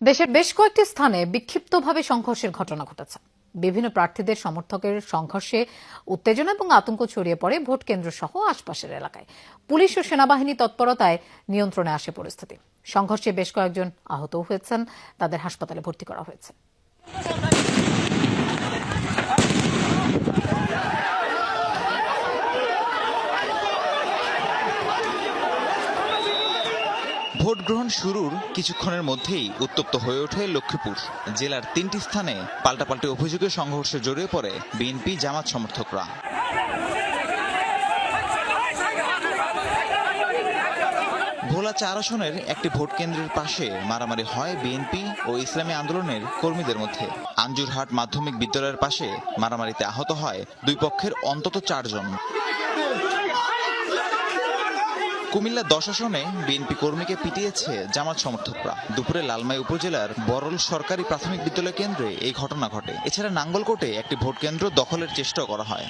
দেশের বেশ কয়েকটি স্থানে বিক্ষিপ্তভাবে সংঘর্ষের ঘটনা ঘটেছে। বিভিন্ন প্রার্থীদের সমর্থকের সংঘর্ষে উত্তেজনা এবং আতঙ্ক ছড়িয়ে পড়ে ভোট কেন্দ্র সহ আশপাশের এলাকায়। পুলিশ ও সেনাবাহিনী তৎপরতায় নিয়ন্ত্রণে আসে পরিস্থিতি। সংঘর্ষে বেশ কয়েকজন আহত হয়েছেন, তাদের হাসপাতালে ভর্তি করা হয়েছে। ভোট গ্রহণ শুরুর কিছুক্ষণের মধ্যেই উত্তপ্ত হয়ে ওঠে লক্ষ্মীপুর জেলার ৩টি স্থানে পাল্টাপাল্টি অভিযোগে সংঘর্ষে জড়িয়ে পড়ে বিএনপি জামাত সমর্থকরা। ভোলা ৪ আসনের একটি ভোট কেন্দ্রের পাশে মারামারি হয় বিএনপি ও ইসলামী আন্দোলনের কর্মীদের মধ্যে। আঞ্জুরহাট মাধ্যমিক বিদ্যালয়ের পাশে মারামারিতে আহত হয় দুই পক্ষের অন্তত ৪ জন। কুমিল্লা ১০ আসনে বিএনপি কর্মীকে পিটিয়েছে জামাত সমর্থকরা। দুপুরে লালমাই উপজেলার বরল সরকারি প্রাথমিক বিদ্যালয় কেন্দ্রে এই ঘটনা ঘটে। এছাড়া নাঙ্গলকোটে একটি ভোট কেন্দ্র দখলের চেষ্টাও করা হয়।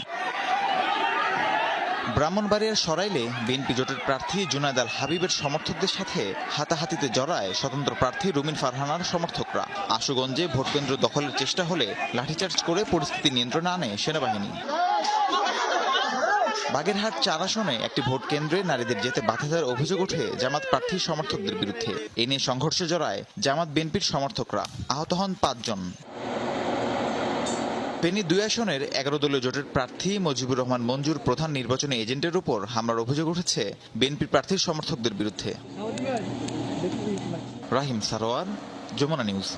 ব্রাহ্মণবাড়িয়ার সরাইলে বিএনপি জোটের প্রার্থী জুনায়েদ আল হাবিবের সমর্থকদের সাথে হাতাহাতিতে জড়ায় স্বতন্ত্র প্রার্থী রুমিন ফারহানার সমর্থকরা। আশুগঞ্জে ভোটকেন্দ্র দখলের চেষ্টা হলে লাঠিচার্জ করে পরিস্থিতি নিয়ন্ত্রণে আনে সেনাবাহিনী। বাগেরহাট ৪ আসনে একটি ভোট কেন্দ্রে নারীদের যেতে বাধা দেওয়ার অভিযোগ ওঠে জামাত প্রার্থী সমর্থকদের বিরুদ্ধে। এ নিয়ে সংঘর্ষে জড়ায় জামাত বিএনপির সমর্থকরা। আহত হন ৫ জন। ফেনী ২ আসনের ১১ দলীয় জোটের প্রার্থী মুজিবুর রহমান মঞ্জুর প্রধান নির্বাচনী এজেন্টের উপর হামলার অভিযোগ উঠেছে বিএনপির প্রার্থীর সমর্থকদের বিরুদ্ধে। রাহিম সারোয়ার, যমুনা নিউজ।